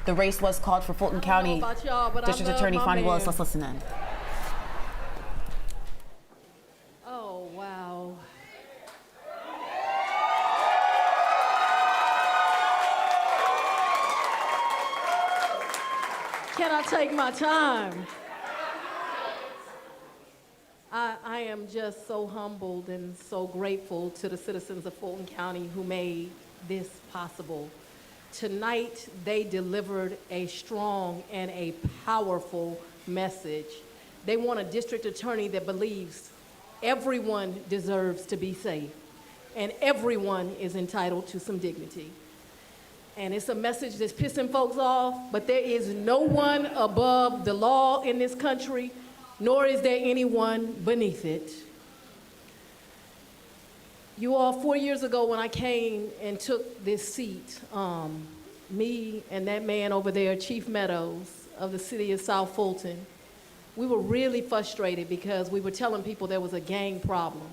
The race was called for Fulton County District Attorney Fani Willis. Let's listen in. Oh, wow. Can I take my time? I am just so humbled and so grateful to the citizens of Fulton County who made this possible. Tonight, they delivered a strong and a powerful message. They want a district attorney that believes everyone deserves to be safe and everyone is entitled to some dignity. And it's a message that's pissing folks off, but there is no one above the law in this country, nor is there anyone beneath it. You all, 4 years ago when I came and took this seat, me and that man over there, Chief Meadows of the city of South Fulton, we were really frustrated because we were telling people there was a gang problem.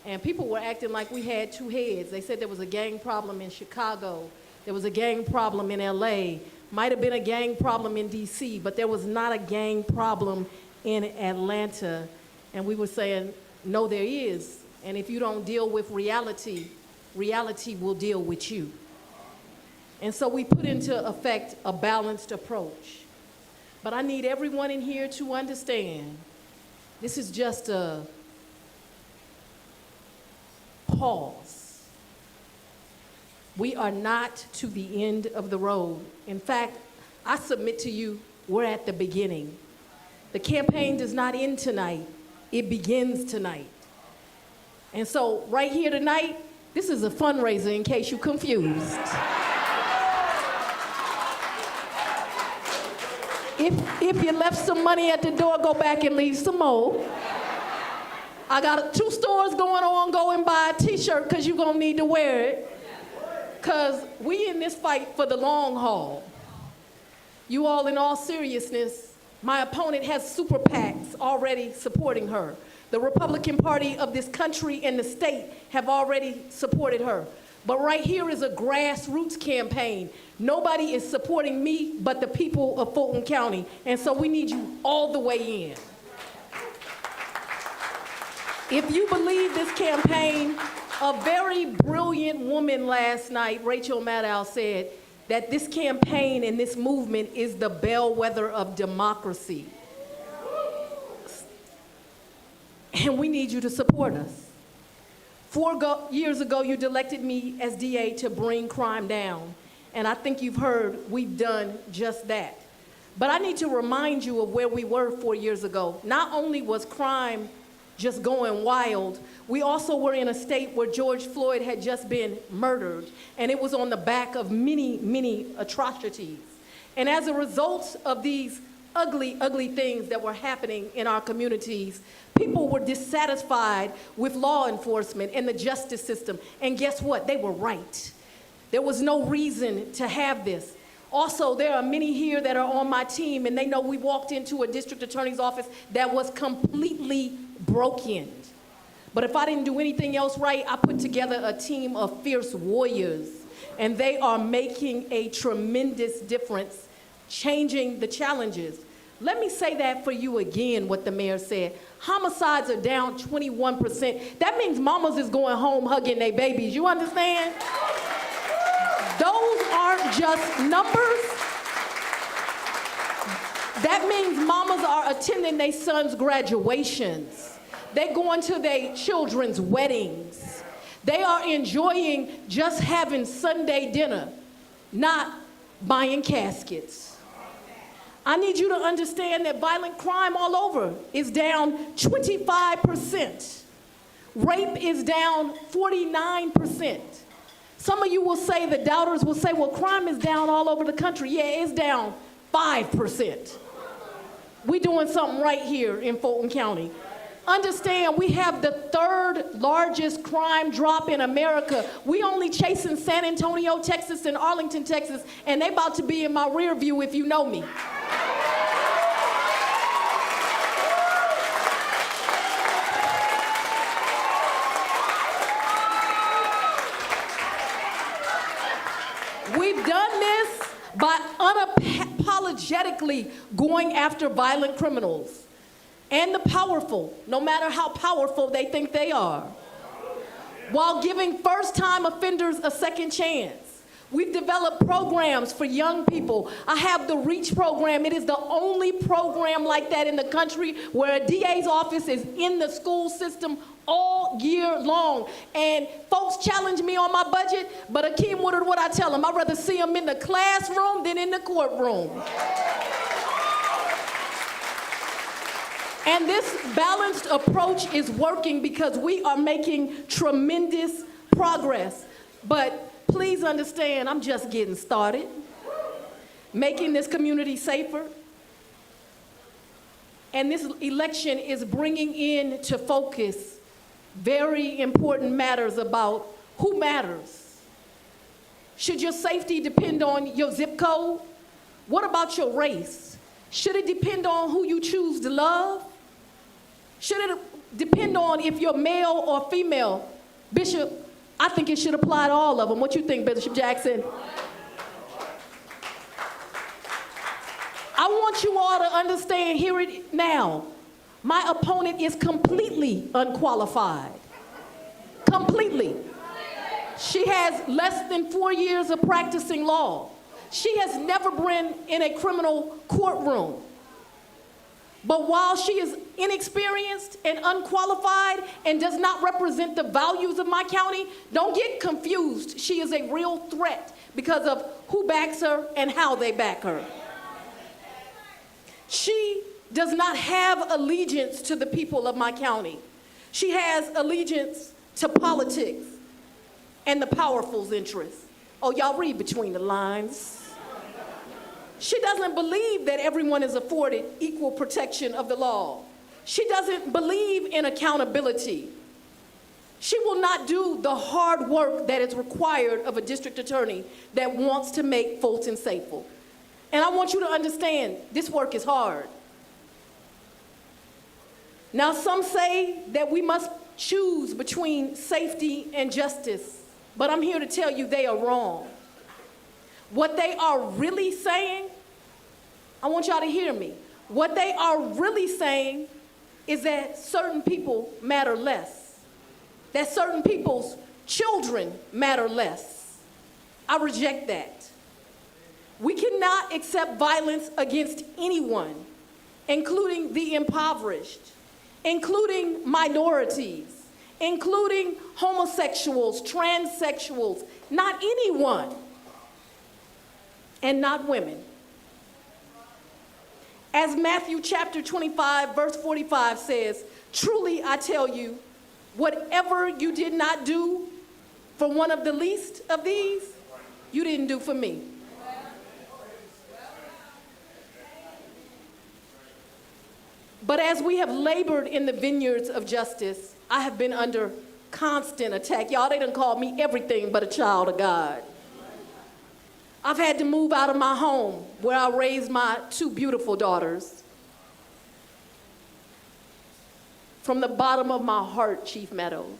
And people were acting like we had two heads. They said there was a gang problem in Chicago, there was a gang problem in LA, might have been a gang problem in DC, but there was not a gang problem in Atlanta. And we were saying, no, there is. And if you don't deal with reality, reality will deal with you. And so we put into effect a balanced approach. But I need everyone in here to understand, this is just a pause. We are not to the end of the road. In fact, I submit to you, we're at the beginning. The campaign does not end tonight, it begins tonight. And so right here tonight, this is a fundraiser in case you're confused. If you left some money at the door, go back and leave some more. I got 2 stores going on, go and buy a t-shirt because you're gonna need to wear it. Because we in this fight for the long haul. You all, in all seriousness, my opponent has super PACs already supporting her. The Republican Party of this country and the state have already supported her. But right here is a grassroots campaign. Nobody is supporting me but the people of Fulton County. And so we need you all the way in. If you believe this campaign, a very brilliant woman last night, Rachel Maddow, said that this campaign and this movement is the bellwether of democracy. And we need you to support us. 4 years ago, you elected me as DA to bring crime down. And I think you've heard we've done just that. But I need to remind you of where we were 4 years ago. Not only was crime just going wild, we also were in a state where George Floyd had just been murdered. And it was on the back of many, many atrocities. And as a result of these ugly, ugly things that were happening in our communities, people were dissatisfied with law enforcement and the justice system. And guess what? They were right. There was no reason to have this. Also, there are many here that are on my team, and they know we walked into a district attorney's office that was completely broken. But if I didn't do anything else right, I put together a team of fierce warriors, and they are making a tremendous difference, changing the challenges. Let me say that for you again, what the mayor said. Homicides are down 21%. That means mamas is going home hugging their babies. You understand? Those aren't just numbers. That means mamas are attending their sons' graduations. They're going to their children's weddings. They are enjoying just having Sunday dinner, not buying caskets. I need you to understand that violent crime all over is down 25%. Rape is down 49%. Some of you will say, the doubters will say, well, crime is down all over the country. Yeah, it's down 5%. We're doing something right here in Fulton County. Understand, we have the 3rd largest crime drop in America. We only chasing San Antonio, Texas, and Arlington, Texas, and they about to be in my rear view if you know me. We've done this by unapologetically going after violent criminals and the powerful, no matter how powerful they think they are, while giving first-time offenders a second chance. We've developed programs for young people. I have the REACH program. It is the only program like that in the country where a DA's office is in the school system all year long. And folks challenge me on my budget, but Akeem Woodard, what I tell them, I'd rather see them in the classroom than in the courtroom. And this balanced approach is working because we are making tremendous progress. But please understand, I'm just getting started. Making this community safer. And this election is bringing into focus very important matters about who matters. Should your safety depend on your zip code? What about your race? Should it depend on who you choose to love? Should it depend on if you're male or female? Bishop, I think it should apply to all of them. What you think, Bishop Jackson? I want you all to understand, hear it now. My opponent is completely unqualified. Completely. She has less than 4 years of practicing law. She has never been in a criminal courtroom. But while she is inexperienced and unqualified and does not represent the values of my county, don't get confused. She is a real threat because of who backs her and how they back her. She does not have allegiance to the people of my county. She has allegiance to politics and the powerful's interests. Oh, y'all read between the lines. She doesn't believe that everyone is afforded equal protection of the law. She doesn't believe in accountability. She will not do the hard work that is required of a district attorney that wants to make Fulton safer. And I want you to understand, this work is hard. Now, some say that we must choose between safety and justice, but I'm here to tell you they are wrong. What they are really saying, I want y'all to hear me. What they are really saying is that certain people matter less, that certain people's children matter less. I reject that. We cannot accept violence against anyone, including the impoverished, including minorities, including homosexuals, transsexuals, not anyone. And not women. As Matthew chapter 25, verse 45 says, truly I tell you, whatever you did not do for one of the least of these, you didn't do for me. But as we have labored in the vineyards of justice, I have been under constant attack. Y'all, they done called me everything but a child of God. I've had to move out of my home where I raised my 2 beautiful daughters. From the bottom of my heart, Chief Meadows,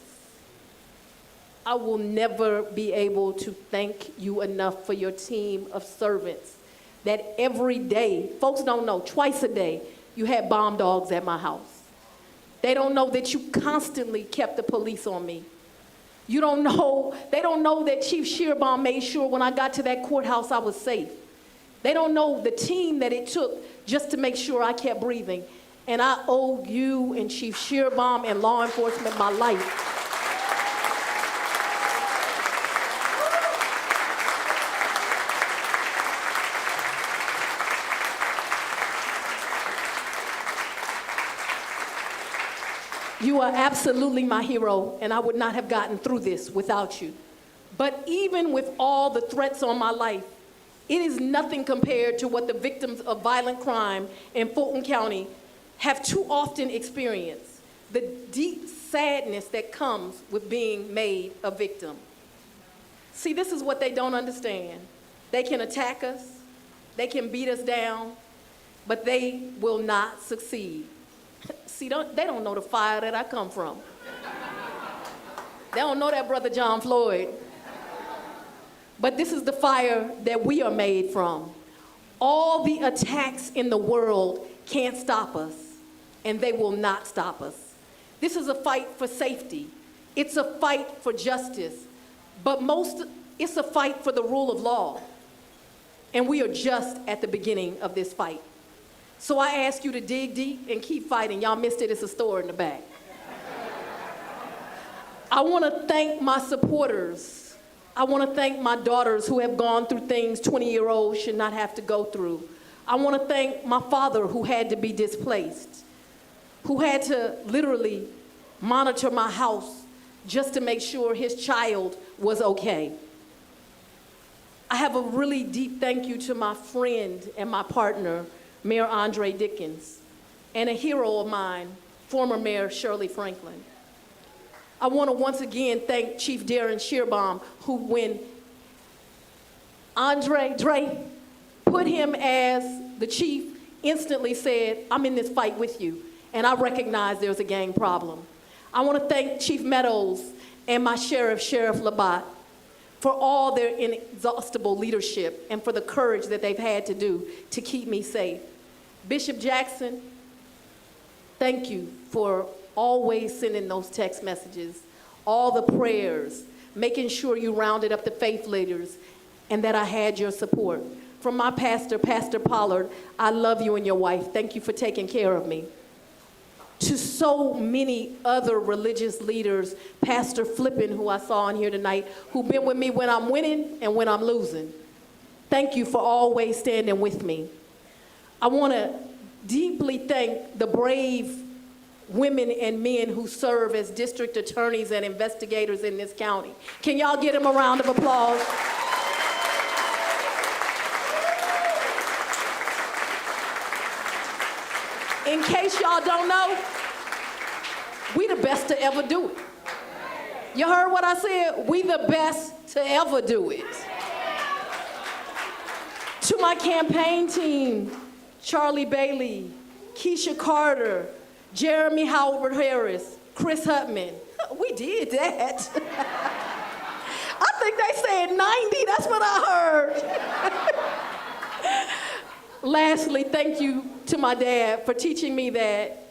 I will never be able to thank you enough for your team of servants that every day, folks don't know, twice a day, you had bomb dogs at my house. They don't know that you constantly kept the police on me. You don't know, they don't know that Chief Shearbaum made sure when I got to that courthouse I was safe. They don't know the team that it took just to make sure I kept breathing. And I owe you and Chief Shearbaum and law enforcement my life. You are absolutely my hero, and I would not have gotten through this without you. But even with all the threats on my life, it is nothing compared to what the victims of violent crime in Fulton County have too often experienced, the deep sadness that comes with being made a victim. See, this is what they don't understand. They can attack us, they can beat us down, but they will not succeed. See, they don't know the fire that I come from. They don't know that Brother John Floyd. But this is the fire that we are made from. All the attacks in the world can't stop us, and they will not stop us. This is a fight for safety. It's a fight for justice, but it's a fight for the rule of law. And we are just at the beginning of this fight. So I ask you to dig deep and keep fighting. Y'all missed it, it's a store in the back. I want to thank my supporters. I want to thank my daughters who have gone through things 20-year-olds should not have to go through. I want to thank my father who had to be displaced, who had to literally monitor my house just to make sure his child was okay. I have a really deep thank you to my friend and my partner, Mayor Andre Dickens, and a hero of mine, former Mayor Shirley Franklin. I want to once again thank Chief Darren Shearbaum, who when Dre put him as the chief, instantly said, I'm in this fight with you, and I recognize there's a gang problem. I want to thank Chief Meadows and my sheriff, Sheriff Labatt, for all their inexhaustible leadership and for the courage that they've had to do to keep me safe. Bishop Jackson, thank you for always sending those text messages, all the prayers, making sure you rounded up the faith leaders, and that I had your support. From my pastor, Pastor Pollard, I love you and your wife. Thank you for taking care of me. To so many other religious leaders, Pastor Flippin, who I saw on here tonight, who've been with me when I'm winning and when I'm losing. Thank you for always standing with me. I want to deeply thank the brave women and men who serve as district attorneys and investigators in this county. Can y'all give them a round of applause? In case y'all don't know, we the best to ever do it. You heard what I said? We the best to ever do it. To my campaign team, Charlie Bailey, Keisha Carter, Jeremy Howard Harris, Chris Hutman. We did that. I think they said 90, that's what I heard. Lastly, thank you to my dad for teaching me that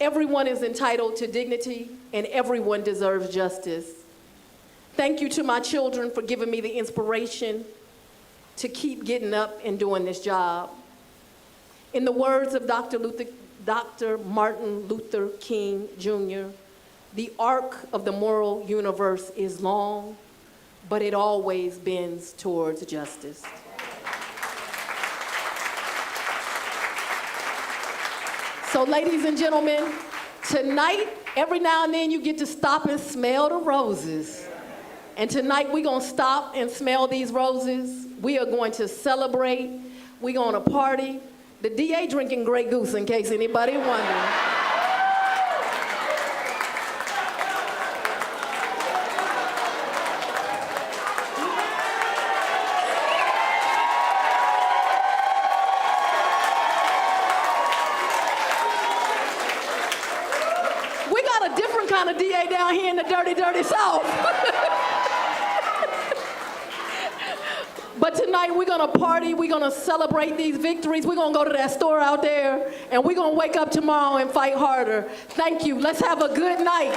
everyone is entitled to dignity and everyone deserves justice. Thank you to my children for giving me the inspiration to keep getting up and doing this job. In the words of Dr. Martin Luther King Jr., the arc of the moral universe is long, but it always bends towards justice. So ladies and gentlemen, tonight, every now and then you get to stop and smell the roses. And tonight we're gonna stop and smell these roses. We are going to celebrate, we're gonna party. The DA drinking Grey Goose, in case anybody wondering. We got a different kind of DA down here in the dirty, dirty South. But tonight we're gonna party, we're gonna celebrate these victories, we're gonna go to that store out there, and we're gonna wake up tomorrow and fight harder. Thank you, let's have a good night.